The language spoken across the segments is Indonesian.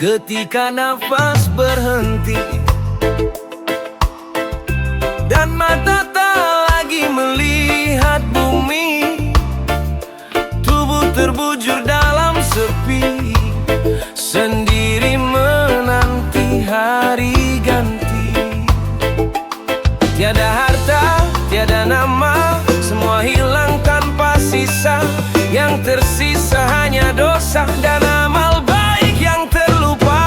Ketika nafas berhenti dan mata tak lagi melihat bumi, tubuh terbujur dalam sepi, sendiri menanti hari ganti. Tiada harta, tiada nama, semua hilang tanpa sisa. Yang tersisa hanya dosa dan amal baik yang terlupa.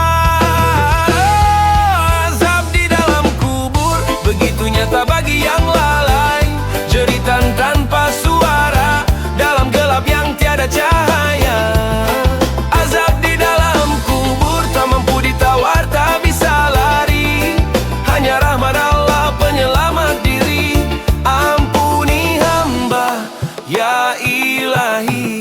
Azab di dalam kubur begitu nyata bagi yang lalai. Jeritan tanpa suara dalam gelap yang tiada cahaya. Azab di dalam kubur tak mampu ditawar, tak bisa lari. Hanya rahmat Allah penyelamat diri. Ampuni hamba ya Ilahi.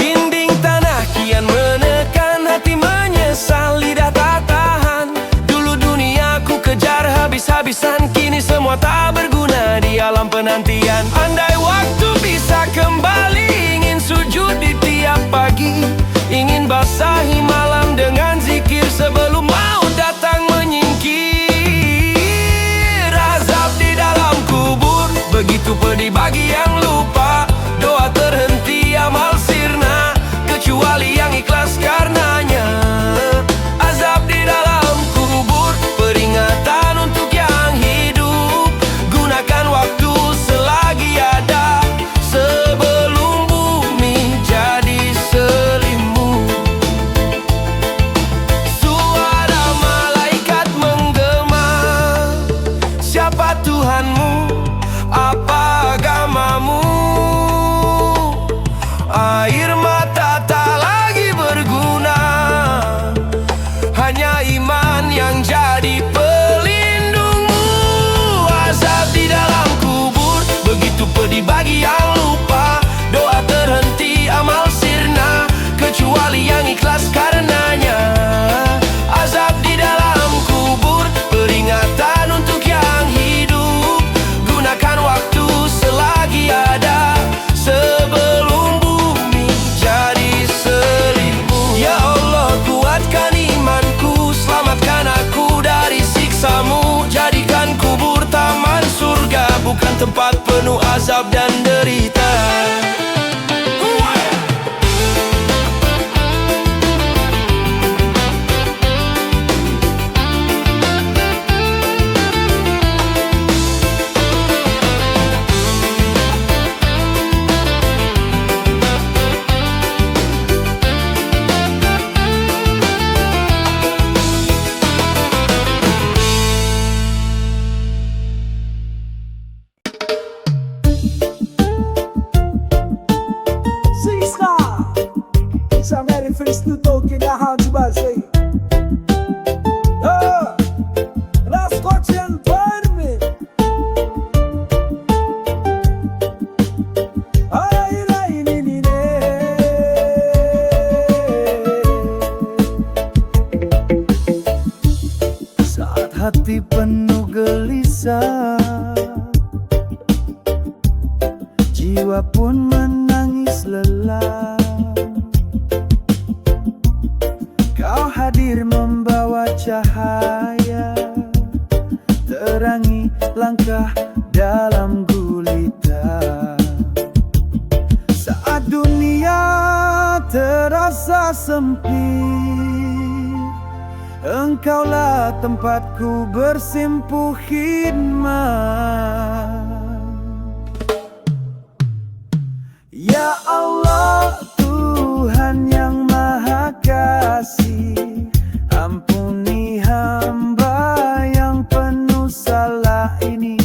Dinding tanah kian menekan, hati menyesal, lidah tak tahan. Dulu dunia ku kejar habis-habisan, kini semua tak berguna di alam penantian. Andai waktu bisa kembali, ingin sujud di tiap pagi, ingin basahi malam dengan zikir sebelum maut datang menyingkir. Azab di dalam kubur begitu pedih bagi yang lupa. Doa terhenti, amal sirna, kecuali yang ikhlas karenanya. Azab di dalam kubur, peringatan untuk yang hidup. Gunakan waktu selagi ada, sebelum bumi jadi selimut. Suara malaikat menggema, siapa Tuhanmu? Apa agamamu? Air mata tak lagi berguna, hanya iman yang jadi pelindungmu. Azab di dalam kubur begitu pedih bagi yang lupa. Doa terhenti, amal sirna, kecuali yang ikhlas karenanya. Azab di dalam kubur, peringatan untuk yang hidup. Gunakan waktu selagi ada, sebelum bumi jadi selimut. Ya Allah, kuatkan imanku, selamatkan aku dari siksamu. Jadikan kubur taman surga, bukan tempat penuh azab dan derita. Samere fez no toque da rádio basei. Raskotian dorme. Ai ai ni ne. Saat hati penuh gelisah, jiwa pun menangis lelah. Kau hadir membawa cahaya, terangi langkah dalam gulita. Saat dunia terasa sempit, Engkaulah tempatku bersimpuh khidmat. Ya Allah, Tuhan yang Maha Kasih, ampuni hamba yang penuh salah ini.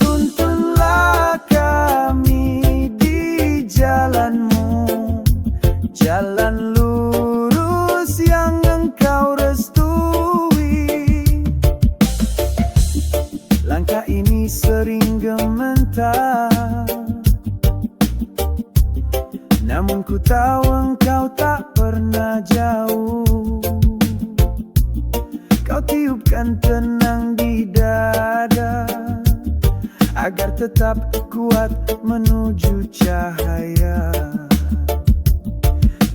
Tuntunlah kami di jalan-Mu, jalan lurus yang Engkau restui. Langkah ini sering gemetar, namun ku tahu Engkau tak pernah jauh. Kau tiupkan tenang di dada, agar tetap kuat menuju cahaya.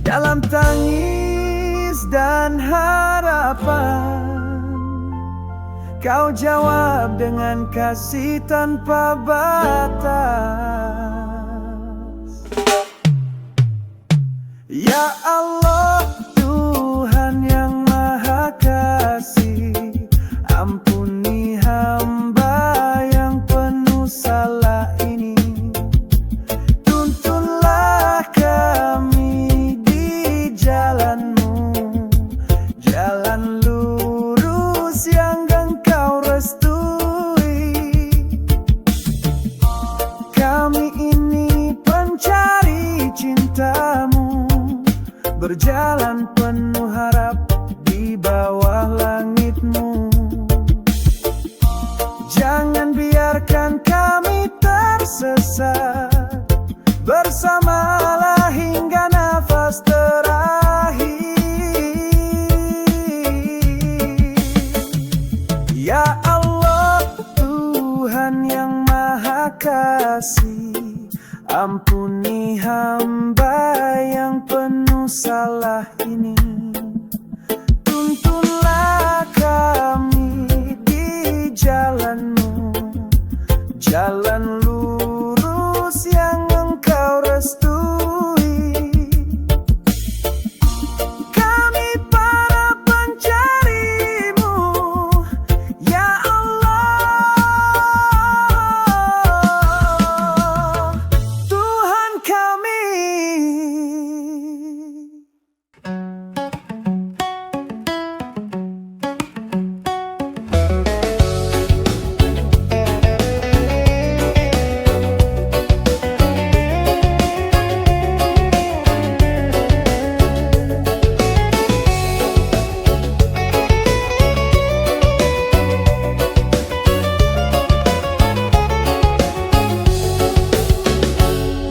dalam tangis dan harapan. Kau jawab dengan kasih tanpa batas. Ya Allah, Tuhan yang Maha Kasih, ampuni hamba yang penuh salah ini. Tuntunlah kami di jalan-Mu, jalan lurus yang Engkau restui. Kami ini pencari cinta-Mu, berjalan penuh harap di bawah langit-Mu. Jangan biarkan kami tersesat, bersamalah hingga nafas terakhir. Ya Allah, Tuhan yang Maha Kasih, ampuni hamba yang penuh salah ini. Tuntunlah kami di jalan-Mu, jalan lurus yang Engkau restui. Kami para pencari-Mu, ya Allah, Tuhan kami.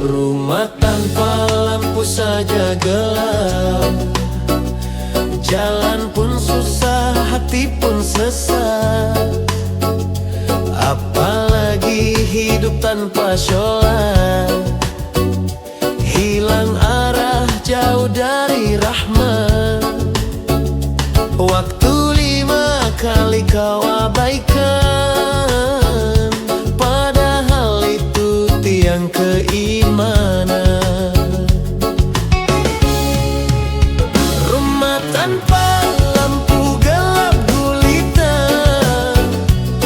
Rumah tanpa lampu saja gelap, jalan pun susah, hati pun sesat. Apalagi hidup tanpa sholat, hilang arah, jauh dari rahmat. Waktu 5 kali kau abaikan, padahal itu tiang keimanan. Rumah tanpa lampu gelap gulita,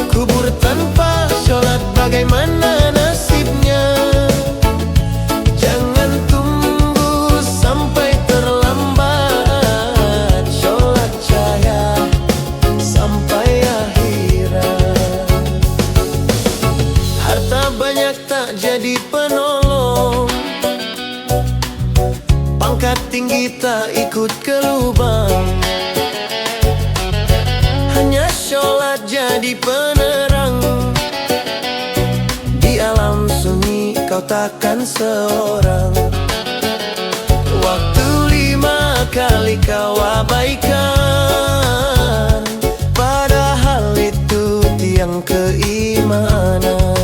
kubur tanpa sholat bagaimana nasibnya. Jangan tunggu sampai terlambat, sholat cahaya sampai akhirat. Harta banyak tak jadi penolong, pangkat tinggi tak ikut ke lubang. Hanya sholat jadi penerang, di alam sunyi kau takkan seorang. Waktu 5 kali kau abaikan, padahal itu tiang keimanan.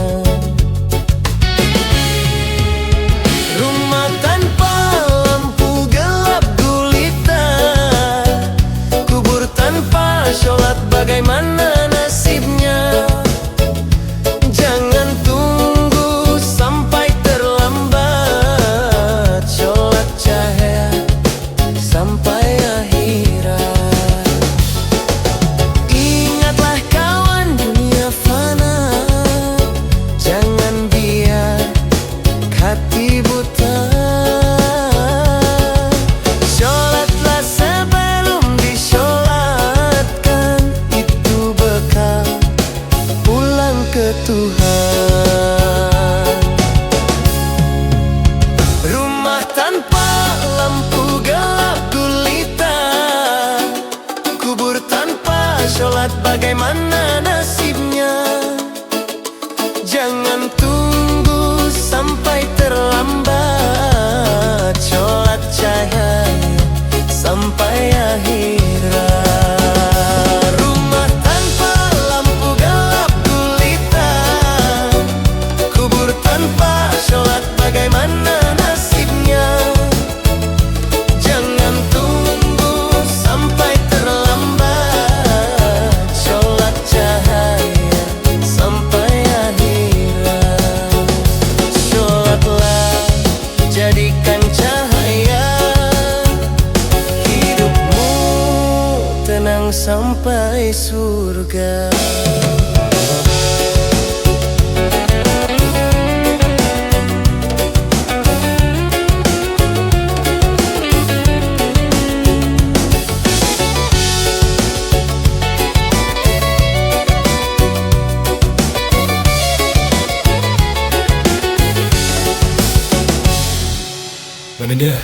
Rumah tanpa lampu gelap gulita, kubur tanpa sholat bagaimana nasibnya. Jangan tunggu sampai terlambat, sholat cahaya sampai akhirat. Ingatlah kawan, dunia fana, jangan biar hati buta. Sholatlah sebelum disholatkan, itu bekal pulang ke Tuhan. Rumah tanpa lampu gelap gulita, kubur tanpa sholat bagaimana nasibnya. Jangan tunggu sampai terlambat, sholat cahaya sampai akhirat. Rumah tanpa lampu gelap gulita, kubur tanpa sholat bagaimana nasibnya. surga. Baminda.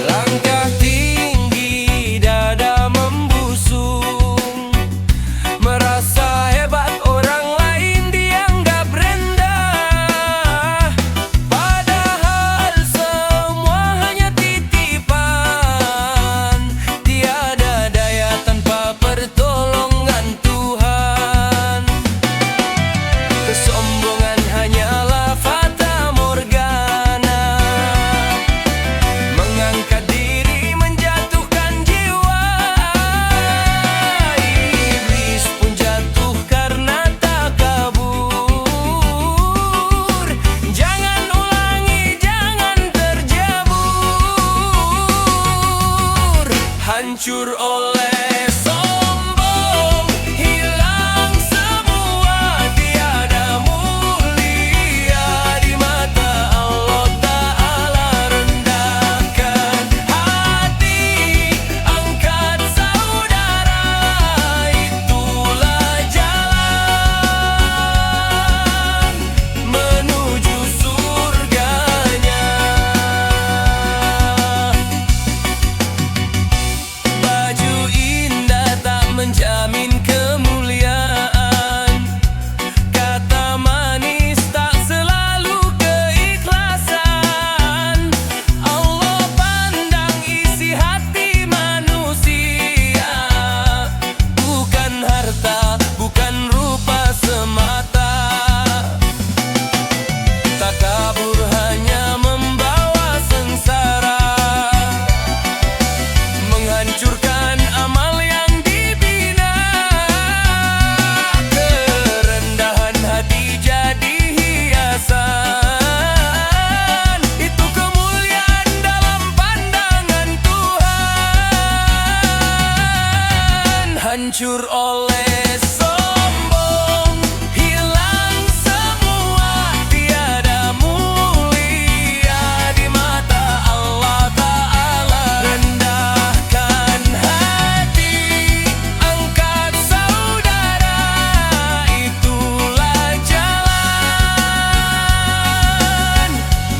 Langkah tinggi, dada membusung, merasa hebat orang lain dianggap rendah. Padahal semua hanya titipan, tiada daya tanpa pertolongan Tuhan. Kesombongan hanyalah fata morgana, mengangkat diri menjatuhkan jiwa. Iblis pun jatuh karena takabur. Jangan ulangi, jangan terjebur. Hancur oleh sombong, hilang semua, tiada mulia di mata Allah Ta'ala. Rendahkan hati, angkat saudara, itulah jalan menuju surganya. Baju indah tak menjamin kemuliaan, kata manis tak selalu keikhlasan. Allah pandang isi hati manusia, bukan harta, bukan rupa semata. Takabur hanya membawa sengsara, menghancurkan amal yang dibina. Kerendahan hati jadi hiasan, itu kemuliaan dalam pandangan Tuhan. Hancur oleh sombong, hilang semua, tiada mulia di mata Allah Ta'ala. Rendahkan hati, angkat saudara, itulah jalan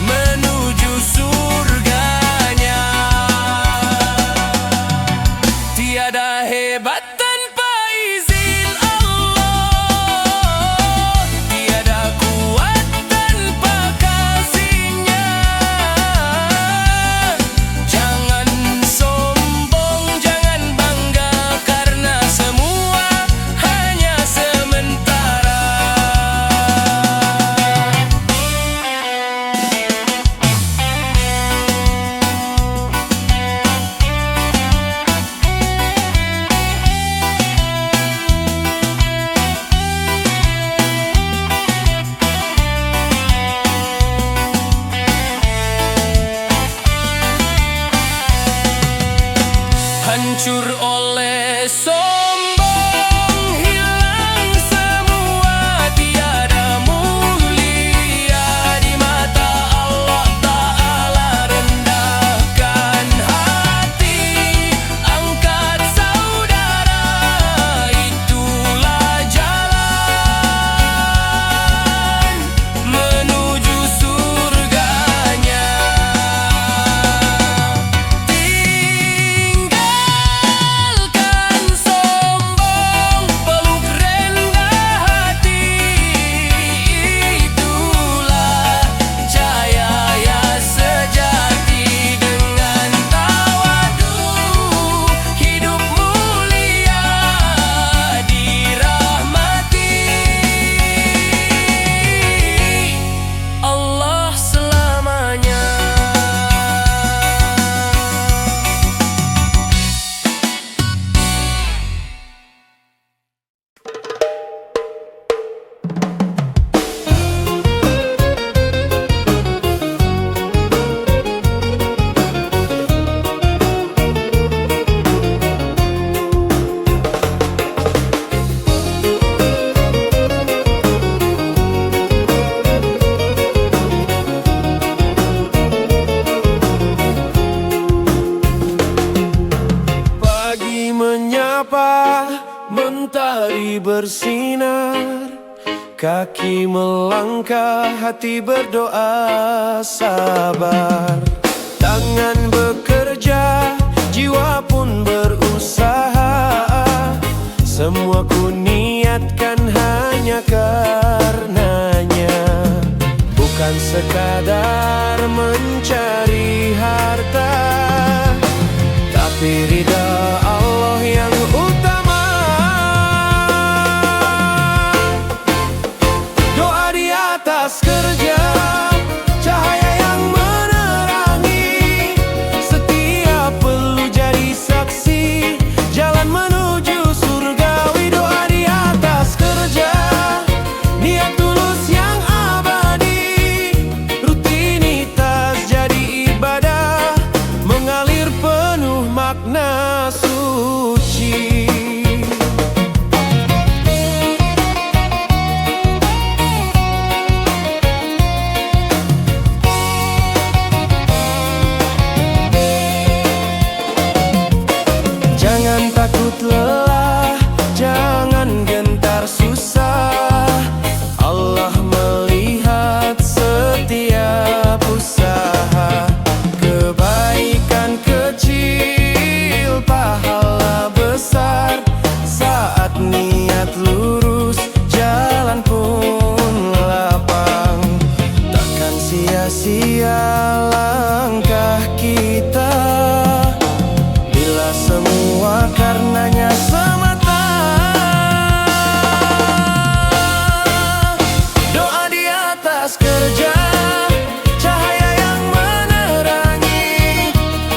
menuju surganya. Tiada hebat tanpa izin, Mentari bersinar, kaki melangkah, hati berdoa sabar. Tangan bekerja, jiwa pun berusaha. Semua ku niatkan hanya karenanya, bukan sekadar mencari harta, tapi ridha Allah yang utama. Doa di atas kerja, cahaya yang menerangi. Setiap perlu jadi saksi, jalan menuju surgawi. Doa di atas kerja, niat tulus yang abadi. Rutinitas jadi ibadah, mengalir penuh makna suci. Jangan takut lelah, jangan gentar susah. Allah melihat setiap usaha. Kebaikan kecil, pahala besar. Saat niat lurus, jalan pun lapang. Takkan sia-sia langkah kita, bila semua karenanya semata. Doa di atas kerja, cahaya yang menerangi.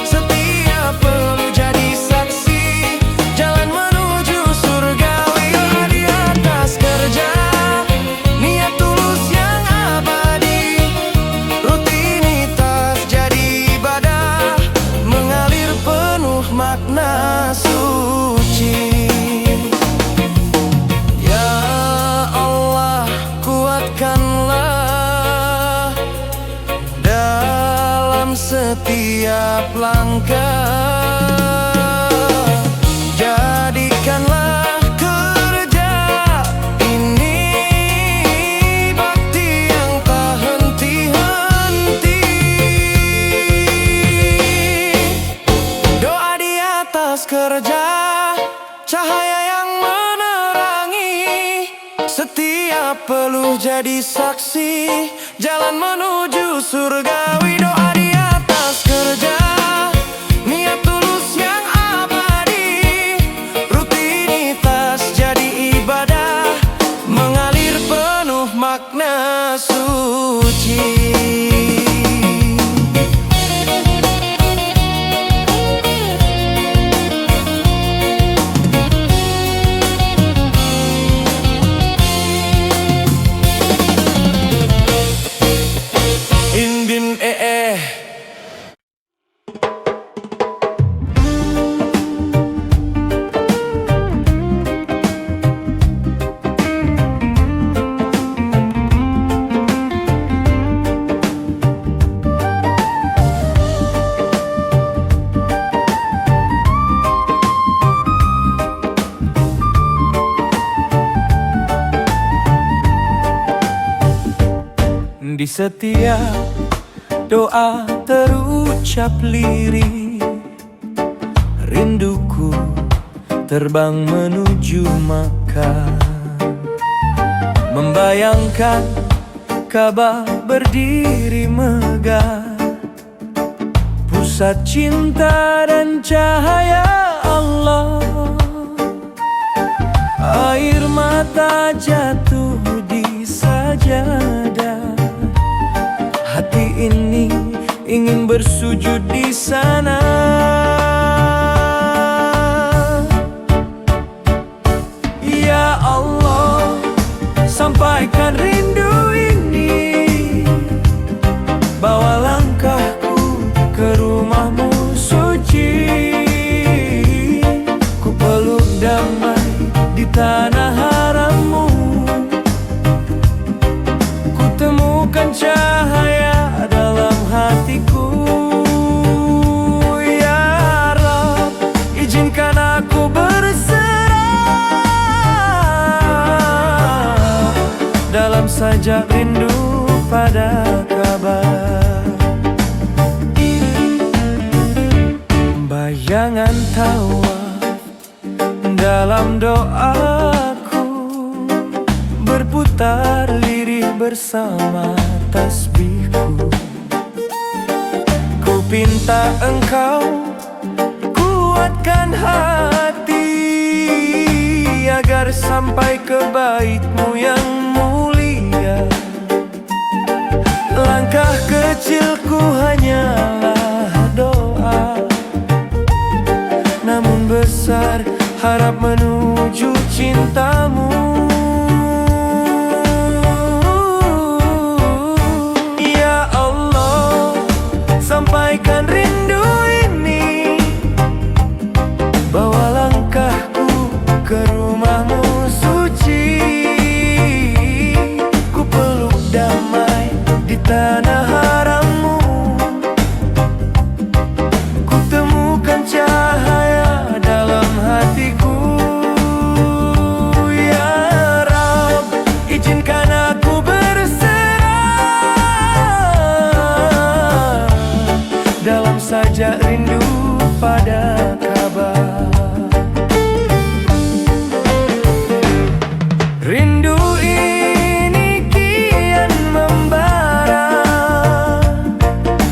Setiap perlu jadi saksi, jalan menuju surgawi. Doa di atas kerja, niat tulus yang abadi. Rutinitas jadi ibadah, mengalir penuh makna suci. Ya Allah, kuatkanlah dalam setiap langkah. Jadikanlah kerja ini bakti yang tak henti-henti. Doa di atas kerja, cahaya yang menerangi. Setiap peluh jadi saksi, jalan menuju surgawi. Doa di atas kerja, niat tulus yang abadi. Rutinitas jadi ibadah, mengalir penuh makna suci. Indin di setiap doa terucap lirik, rinduku terbang menuju Makkah, membayangkan Ka'bah berdiri megah, pusat cinta dan cahaya Allah. Air mata jatuh di sajadah, hati ini ingin bersujud di sana. Ya Allah, sampaikan rindu ini, bawa langkahku ke rumahmu suci. Ku peluk damai di tanah harammu, ku temukan cahaya dalam hatiku. Ya Rabb, izinkan aku berserah dalam sajak rindu pada kabar. Bayangan tawaf dalam doaku berputar lirih bersama tasbihku. Ku pinta engkau kuatkan hati agar sampai ke baitmu yang mulia. Langkah kecilku hanyalah doa, namun besar harap menuju cintamu. Ya Allah, sampaikan rindu ini, bawa langkahku ke rumahmu suci. Ku peluk damai di tanah harammu, ku temukan cahaya dalam hatiku. Ya Rab, izinkan aku berserah dalam sajak rindu pada kabar. Rindu ini kian membara,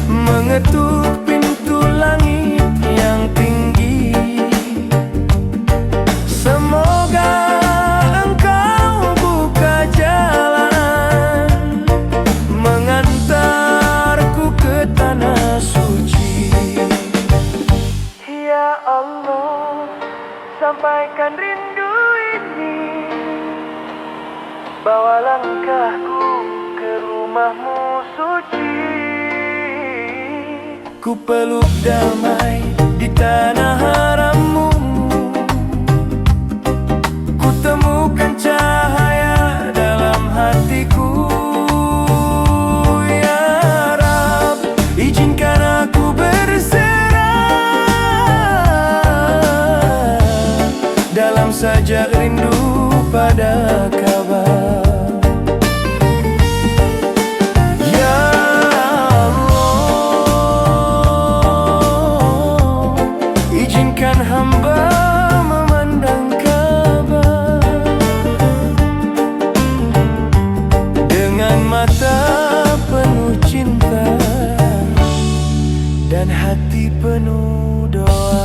mengetuk pintu langit yang tinggi. Semoga engkau buka jalan mengantarku ke tanah suci. Ya Allah, sampaikan rindu ini, bawa langkahku ke rumahmu suci. Ku peluk damai di tanah harammu, ku temukan cahaya dalam hatiku. Ya Rab, izinkan aku berserah dalam sajak rindu pada kabar. Ya Allah, izinkan hamba memandang Ka'bah dengan mata penuh cinta dan hati penuh doa.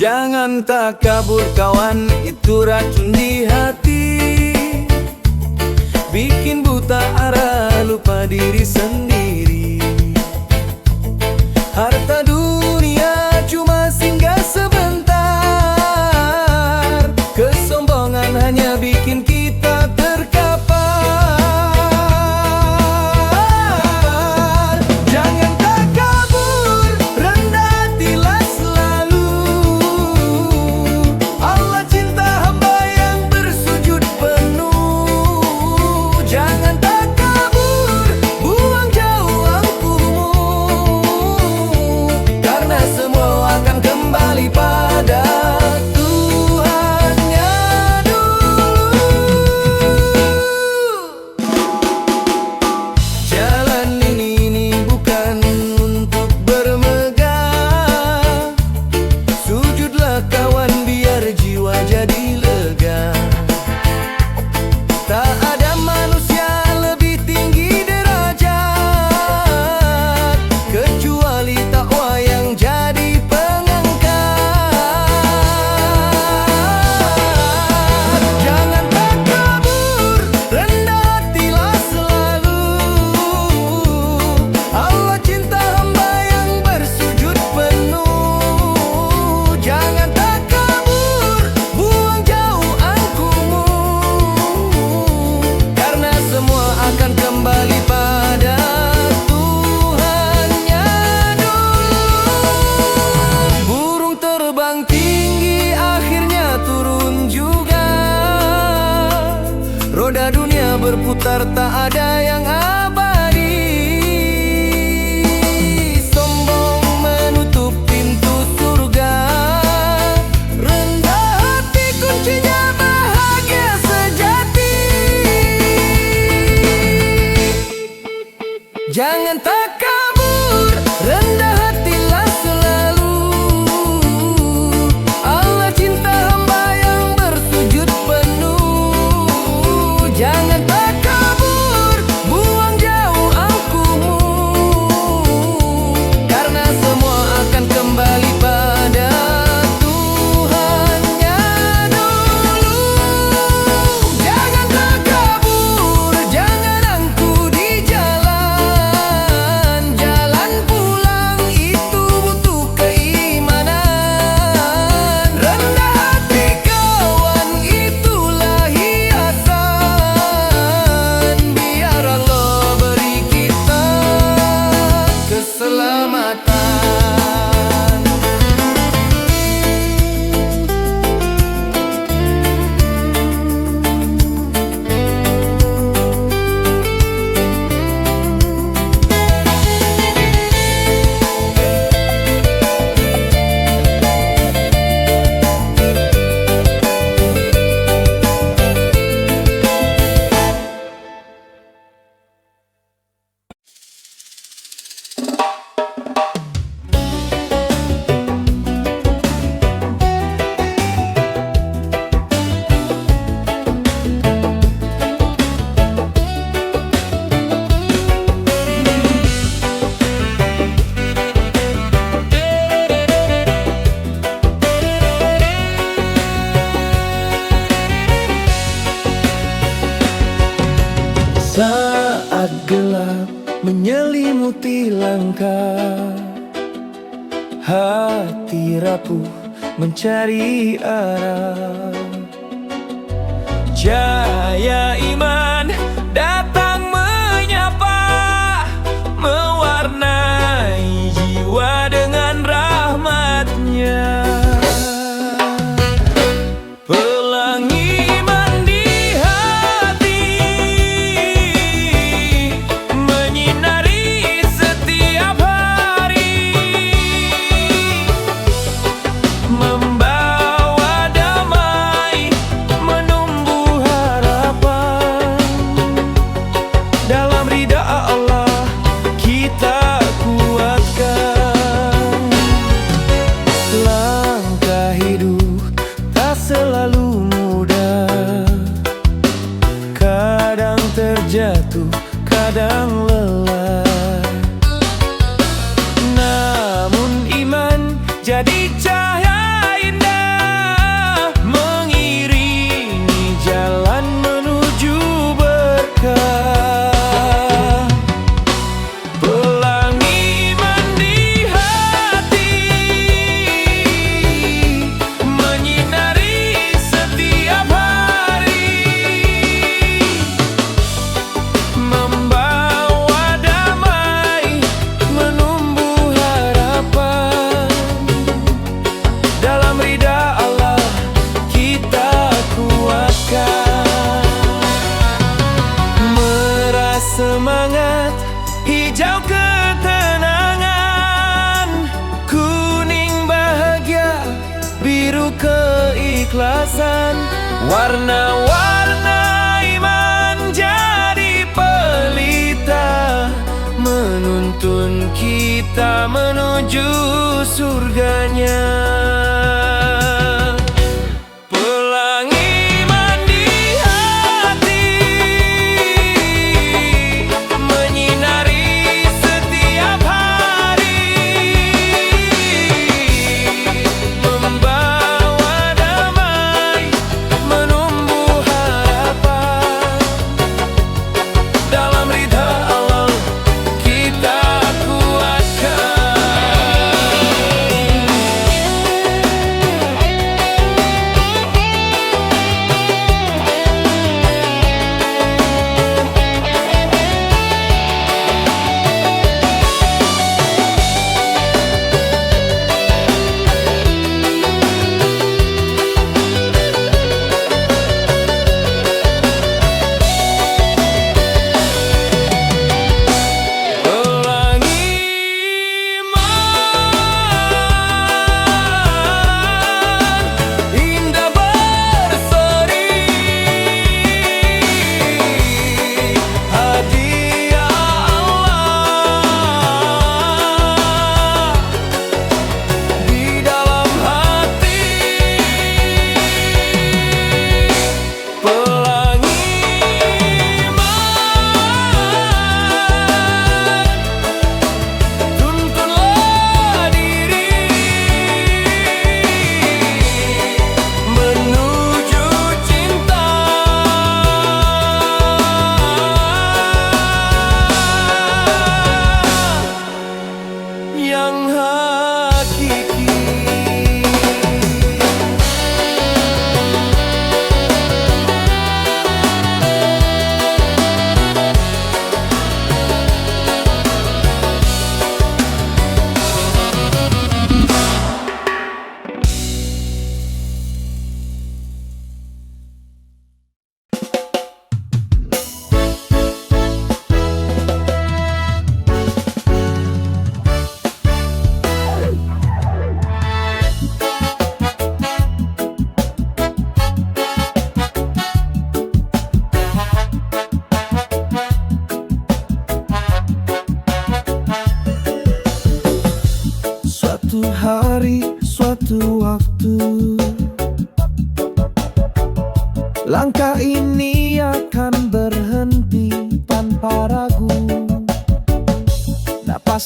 Jangan takabur kawan, itu racun di hati, bikin buta arah, lupa diri sendiri. Harta dunia cuma singgah sebentar, kesombongan hanya bikin kita terkapar. Jangan takabur, rendah hatilah selalu. Allah cinta hamba yang bersujud penuh. Jangan takabur, buang berputar tak ada yang abadi. Sombong menutup pintu surga, rendah hati kuncinya bahagia sejati. Jangan takabur, rendah hatilah selalu. Allah cinta hamba yang bersujud penuh. Jangan takabur, buang jauh angkuhmu, karena semua akan kembali pada Tuhannya dulu. Jangan takabur, jangan angkuh di jalan. Jalan pulang itu butuh keimanan. Rendah hati kawan, itulah hiasan. Biar Allah beri kita keselamatan. Saat gelap menyelimuti langkah, hati rapuh mencari arah. Cahaya iman datang menyapa, mewarnai jiwa dengan rahmatnya. Pelangi iman di hati, menyinari setiap hari, membawa damai, menumbuh harapan. Dalam ridha Allah kita kuatkan. Langkah hidup tak selalu mudah, kadang terjatuh, kadang lelah. Namun iman jadi cahaya indah, mengiringi jalan menuju berkah. Pelangi iman di hati, menyinari setiap hari, membawa damai, menumbuh harapan. Dalam ridha Allah kita kuatkan. Meras semangat, hijau ketenangan, kuning bahagia, biru keikhlasan. Warna-warna iman jadi pelita, menuntun kita menuju surganya. Pelangi iman di hati, menyinari setiap hari, membawa damai, menumbuh harapan. Dalam ridha Allah kita kuatkan.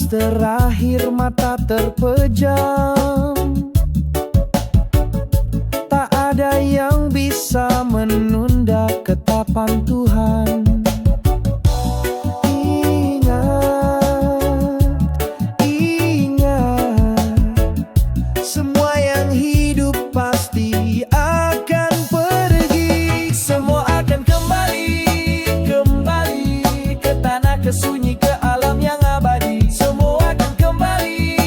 nafas terakhir mata terpejam, tak ada yang bisa menunda ketetapan Tuhan. Ingat, ingat, semua yang hidup pasti akan pergi. Semua akan kembali ke tanah kesunyi, ke alam yang abadi. Semua akan kembali,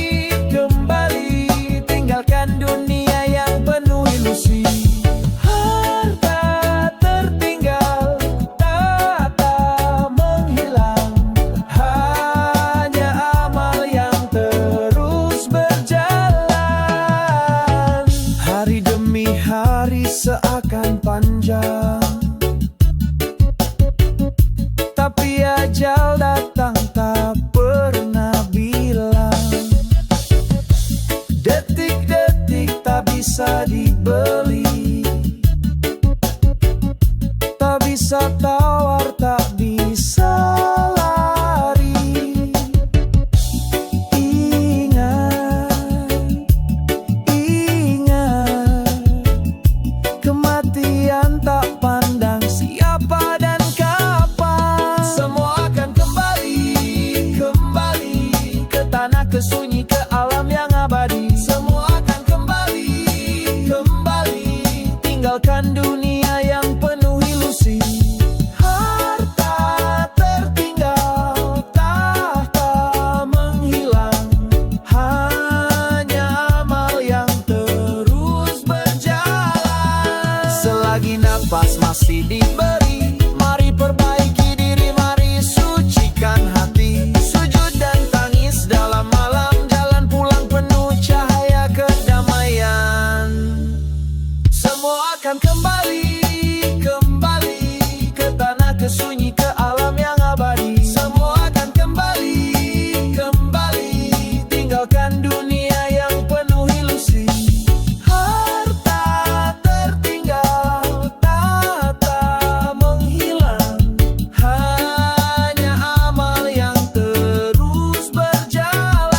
tinggalkan dunia yang penuh ilusi. Harta tertinggal, tak menghilang, hanya amal yang terus berjalan. Hari demi hari seakan panjang, tapi ajal datang tak pernah bilang. Detik-detik tak bisa dibeli, tak bisa tawar, tak bisa lari. Ingat, kematian tak pandang siapa dan kapan. Semua akan kembali ke tanah kesunyi, ke alam yang abadi. Semua akan kembali, tinggalkan dunia yang penuh ilusi. Harta tertinggal, tak menghilang, hanya amal yang terus berjalan. Selagi nafas masih diberi, mari perbaiki diri, mari sucikan hati. Sujud dan tangis dalam malam, jalan pulang penuh cahaya kedamaian. Semua akan kembali ke tanah kesunyi, ke alam yang abadi. Semua akan kembali, tinggalkan dunia yang penuh ilusi. Harta tertinggal, tak menghilang, hanya amal yang terus berjalan.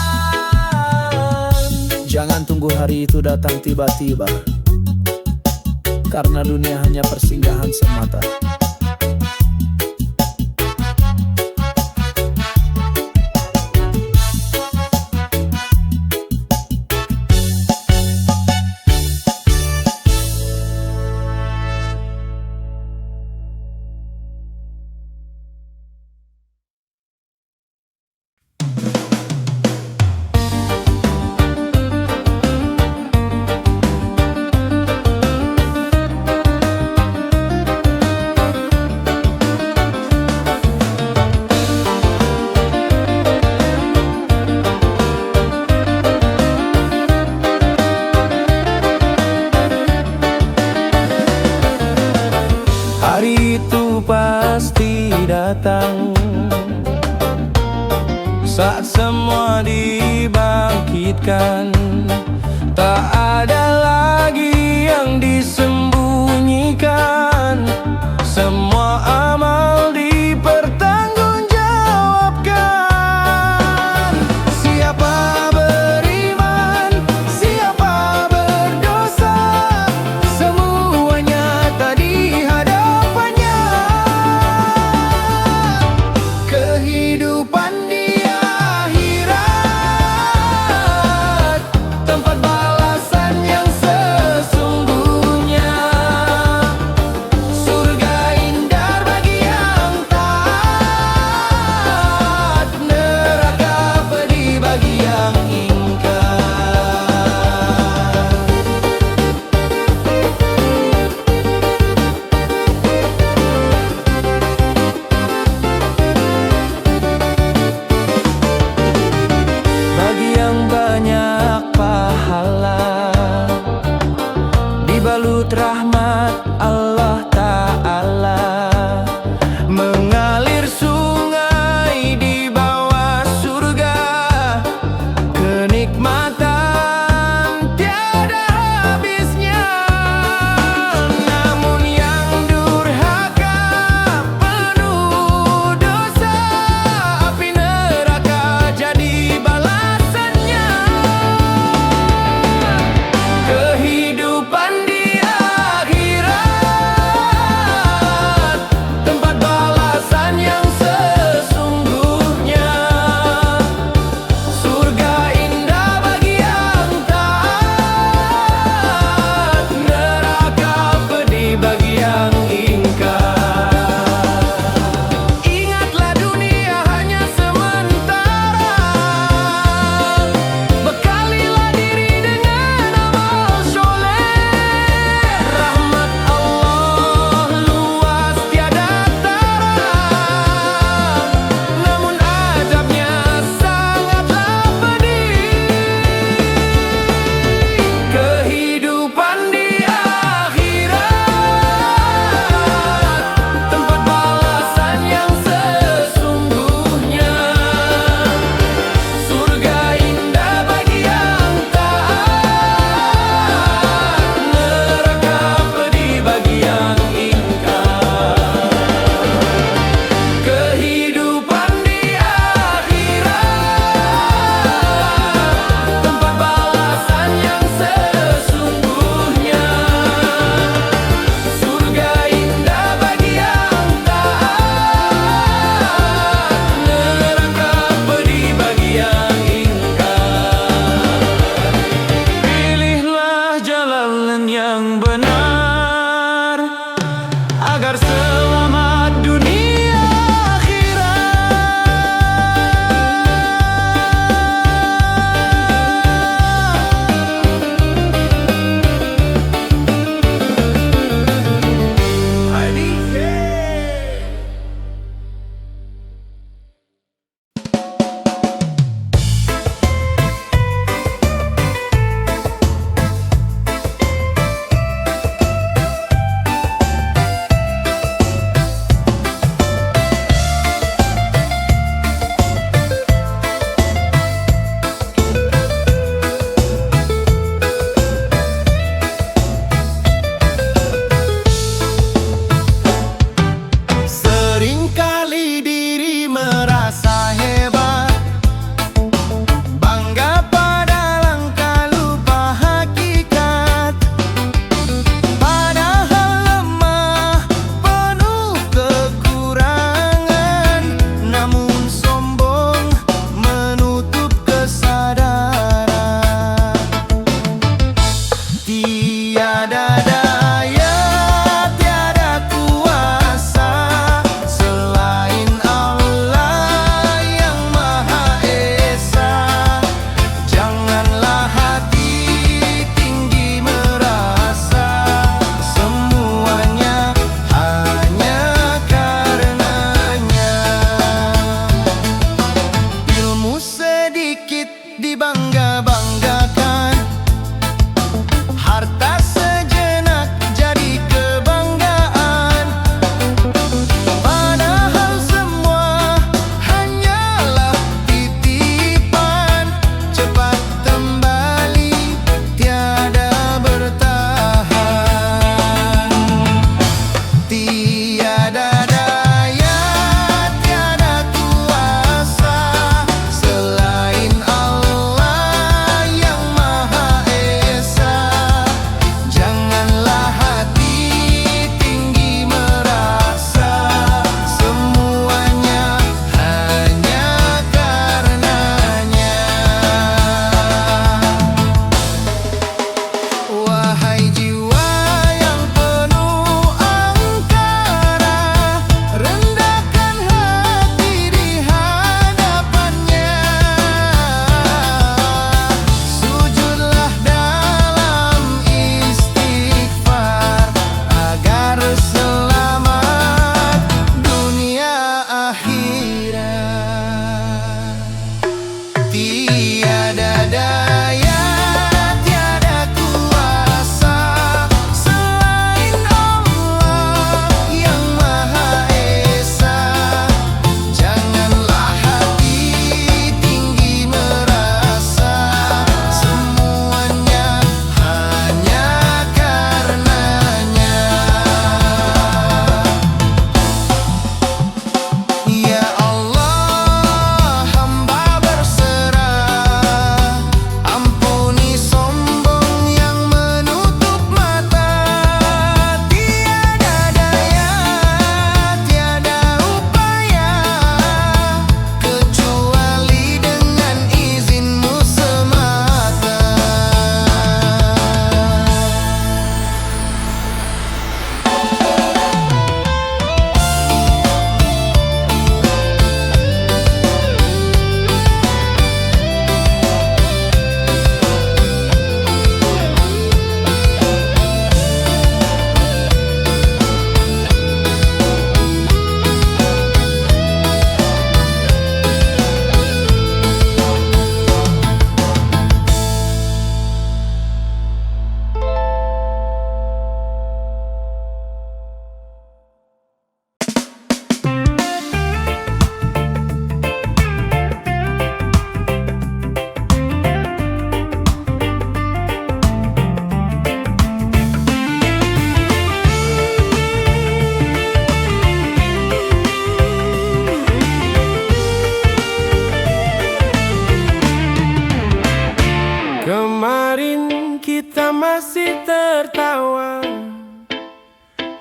Jangan tunggu hari itu datang tiba-tiba, karena dunia hanya persinggahan semata. Hari itu pasti datang, saat semua dibangkitkan. Tak ada lagi yang disembunyikan, semua amal dipertanggungjawabkan. Siapa beriman, siapa berdosa, semuanya tadi hadapannya. Kehidupan di akhirat, tempat balasan yang sesungguhnya. Surga indah bagi yang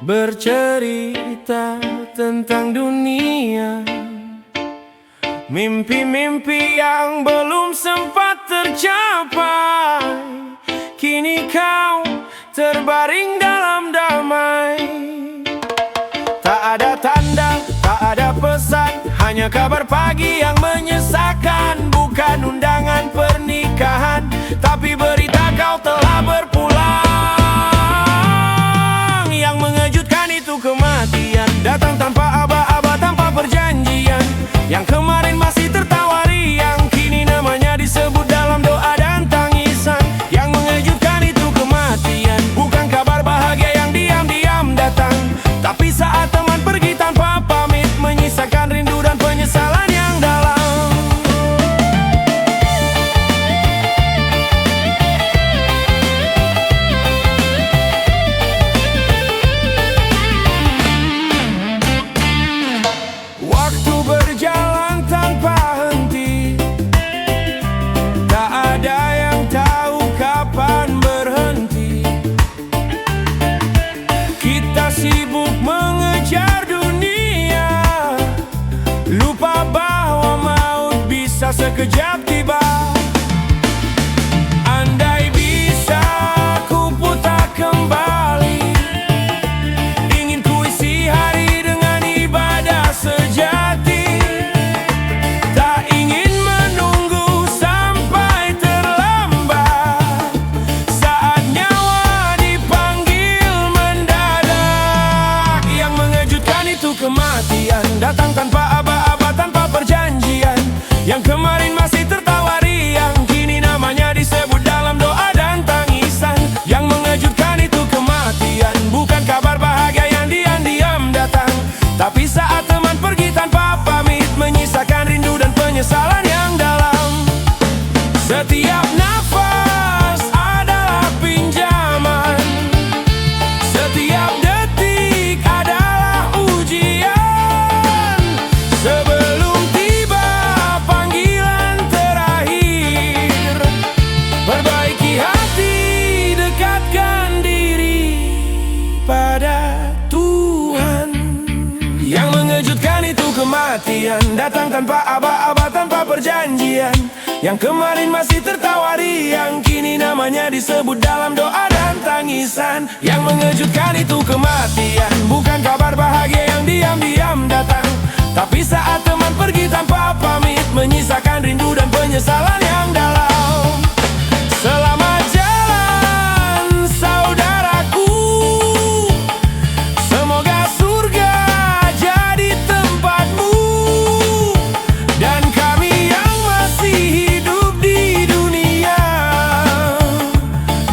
bercerita tentang dunia, mimpi-mimpi yang belum sempat tercapai. Kini kau terbaring dalam damai. Tak ada tanda, tak ada pesan, hanya kabar pagi yang menyesakan. Bukan undangan pernikahan, tapi berita kau telah berpulang. Yang mengejutkan itu kematian, datang tanpa aba-aba, tanpa perjanjian. Yang kemarin masih tertawa riang, kini namanya disebut dalam doa dan tangisan. Yang mengejutkan itu kematian, bukan kabar bahagia yang diam-diam datang, tapi saat teman pergi tanpa pamit, menyisakan rindu dan penyesalan yang dalam. Waktu berjalan tanpa henti, tak ada yang tahu kapan berhenti. Kita sibuk mengejar dunia, lupa bahwa maut bisa sekejap tiba. Andai bisa ku putar kembali, ingin ku isi hari dengan ibadah sejati. Tak ingin menunggu sampai terlambat, saat nyawa dipanggil mendadak. Yang mengejutkan itu kematian, datang tanpa aba-aba, tanpa perjanjian. Yang kemarin masih tertawa riang, kini namanya disebut dalam doa dan tangisan. Yang mengejutkan itu kematian, bukan kabar bahagia yang diam-diam datang, tapi saat teman pergi tanpa pamit, menyisakan rindu dan penyesalan yang dalam. Setiap nafas adalah pinjaman, setiap detik adalah ujian. Sebelum tiba panggilan terakhir, perbaiki hati, dekatkan diri pada Tuhan. Yang mengejutkan itu kematian, datang tanpa aba-aba, tanpa perjanjian. Yang kemarin masih tertawa riang, kini namanya disebut dalam doa dan tangisan. Yang mengejutkan itu kematian, bukan kabar bahagia yang diam-diam datang, tapi saat teman pergi tanpa pamit, menyisakan rindu dan penyesalan yang dalam. Selamat jalan saudaraku, semoga surga jadi tempatmu. Dan kami yang masih hidup di dunia,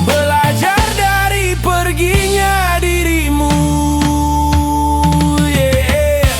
belajar dari perginya dirimu. Yeah.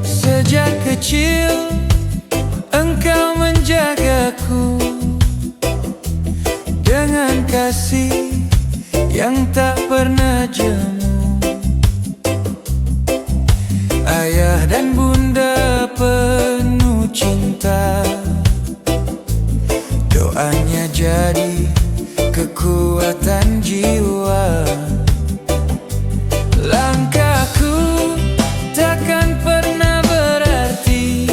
Sejak kecil engkau menjagaku dengan kasih yang tak pernah jemu. Ayah dan bunda penuh cinta, doanya jadi kekuatan jiwa. Langkahku takkan pernah berarti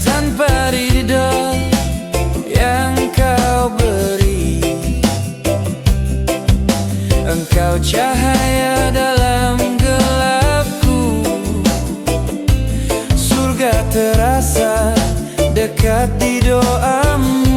tanpa ridho yang kau beri. Engkau cahaya dalam gelapku, surga terasa dekat di doamu.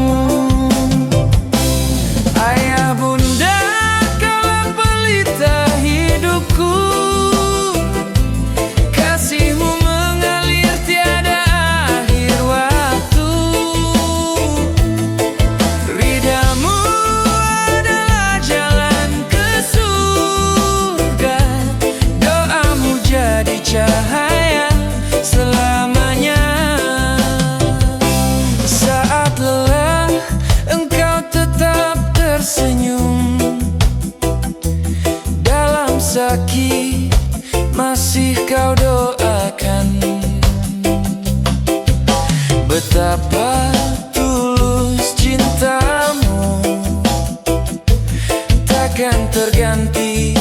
sakit masih kau doakan. Betapa tulus cintamu, takkan terganti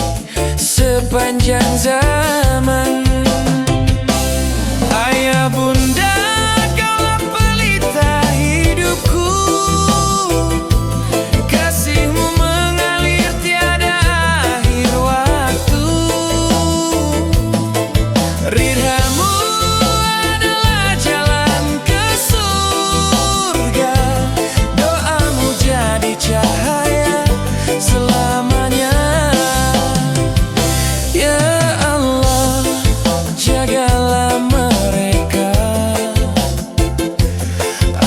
sepanjang zaman. Ayah bunda, kaulah pelita hidupku, kasihmu mengalir tiada akhir waktu. Ridhamu adalah jalan ke surga, doamu jadi cahaya selamanya. Ya Allah, jagalah mereka,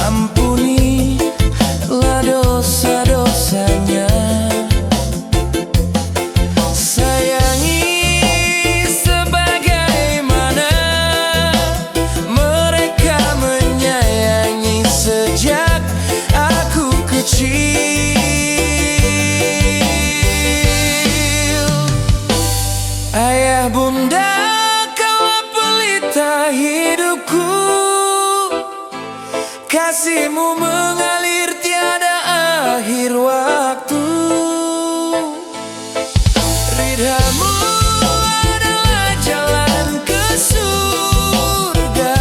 ampunilah dosa-dosanya. Sayangi sebagaimana mereka menyayangi sejak aku kecil. Ayah bunda, kaulah pelita hidupku, kasihmu mengalir tiada akhir waktu. Ridhamu adalah jalan ke surga,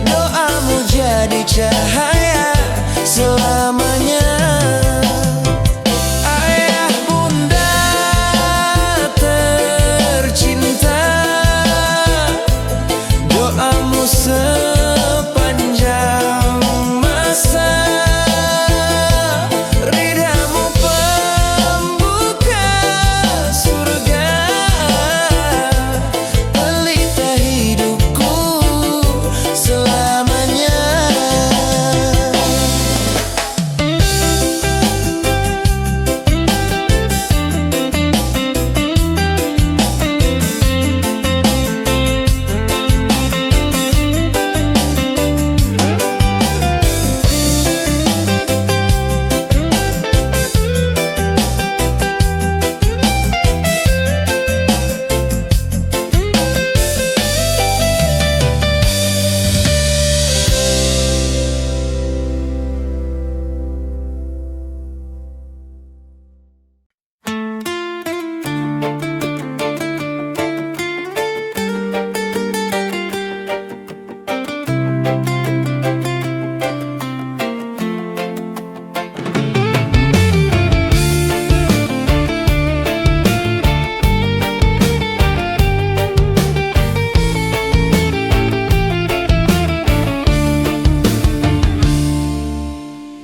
doamu jadi cahaya selamanya. Ayah bunda tercinta, doamu sepanjang masa. Ridhamu pembuka surga, pelita hidupku selamanya.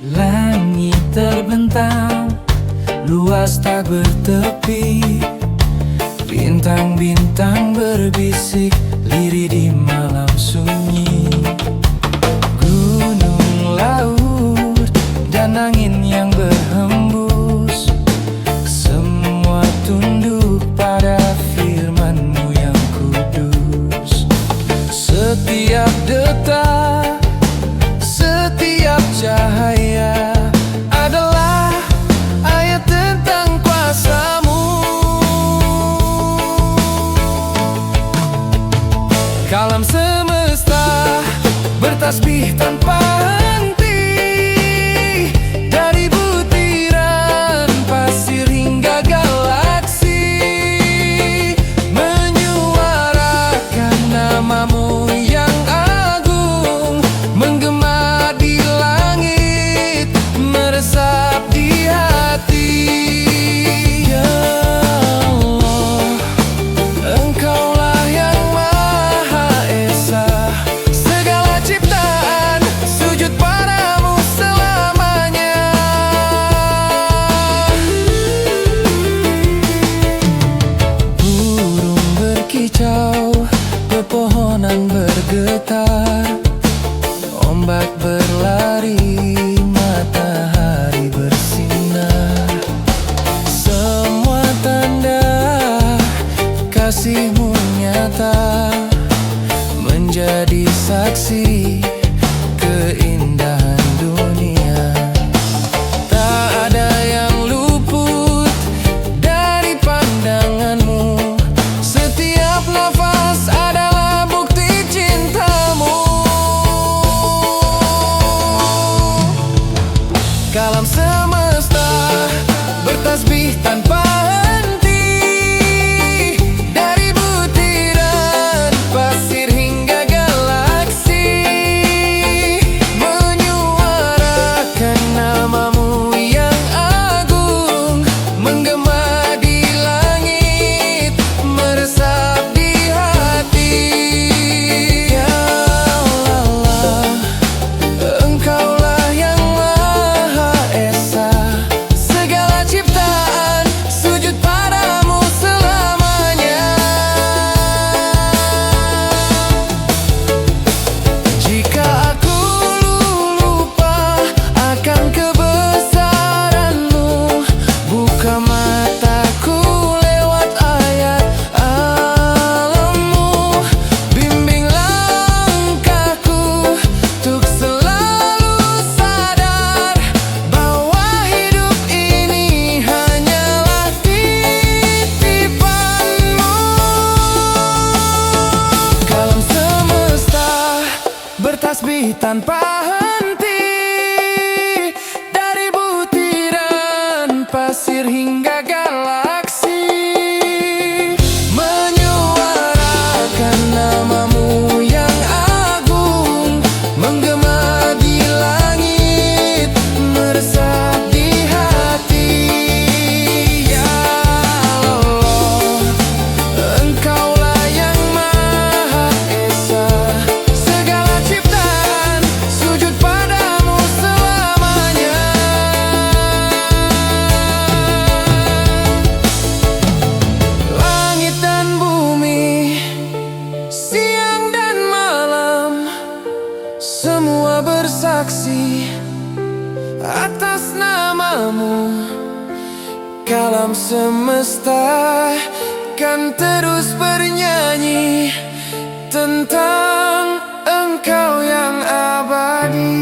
Langit terbentang, luas tak bertepi, bintang-bintang berbisik lirih di malam sunyi. Gunung, laut, dan angin yang berhembus, semua tunduk pada firman-Mu yang kudus. Setiap detak, setiap cahaya adalah ayat tentang kuasa-Mu. Kalam semesta bertasbih tanpa henti, dari butiran pasir hingga galaksi, menyuarakan nama-Mu yang agung, menggema di langit, meresap di hati. Ya Allah, Engkaulah yang Maha Esa, segala ciptaan sujud padamu selamanya. Burung berkicau, pepohonan bergetar, ombak berlari, matahari bersinar. Semua tanda kasih-Mu nyata, menjadi saksi keindahan dunia. Tak ada yang luput dari pandangan-Mu, tanpa henti, dari butiran pasir hingga galaksi, menyuarakan namamu yang agung, menggema di langit, meresap di hati. Ya Allah, Engkaulah yang Maha Esa, segala ciptaan sujud padamu selamanya. Langit dan bumi, siang dan malam, semua bersaksi atas namamu. Kalam semesta kan terus bernyanyi tentang Engkau yang abadi.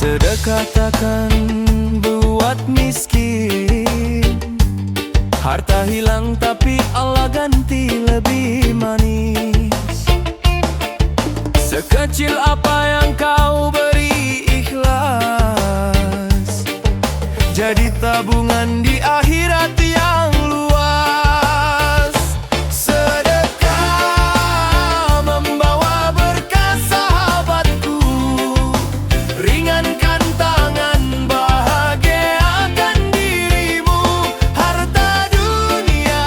Sedekah takkan buat miskin, harta hilang tapi Allah ganti lebih manis. Sekecil apa yang kau beri ikhlas, jadi tabungan di akhirat yang luas. Sedekah membawa berkah sahabatku, ringankan tangan, bahagiakan dirimu. Harta dunia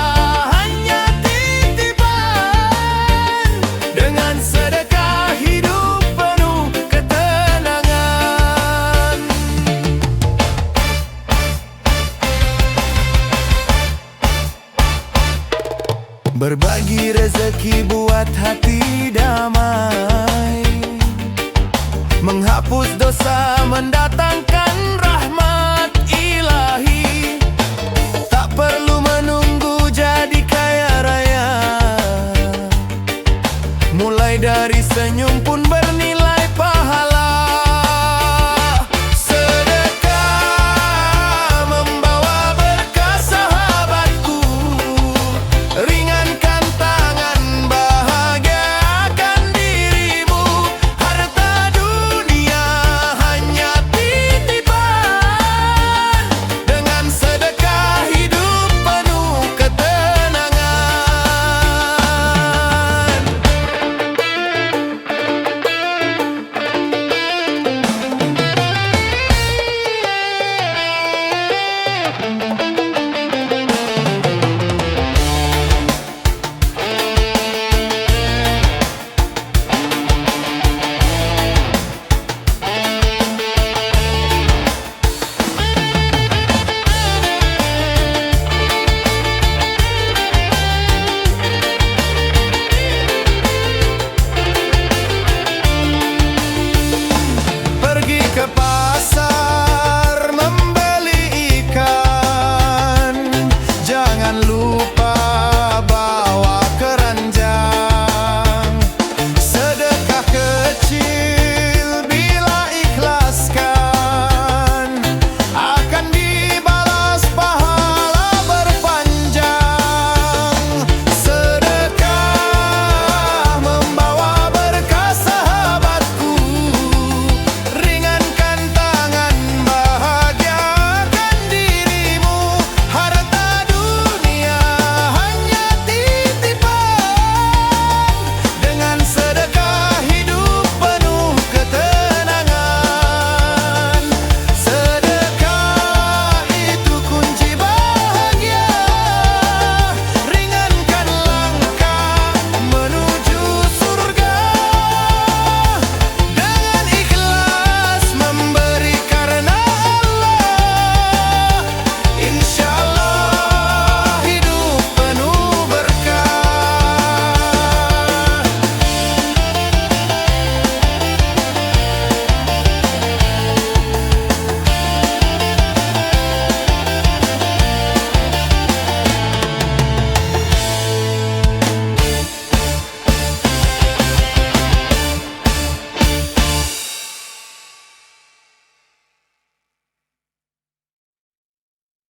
hanya titipan, dengan sedekah hidup penuh ketenangan. Berbagi rezeki buat hati damai, menghapus dosa mendatangkan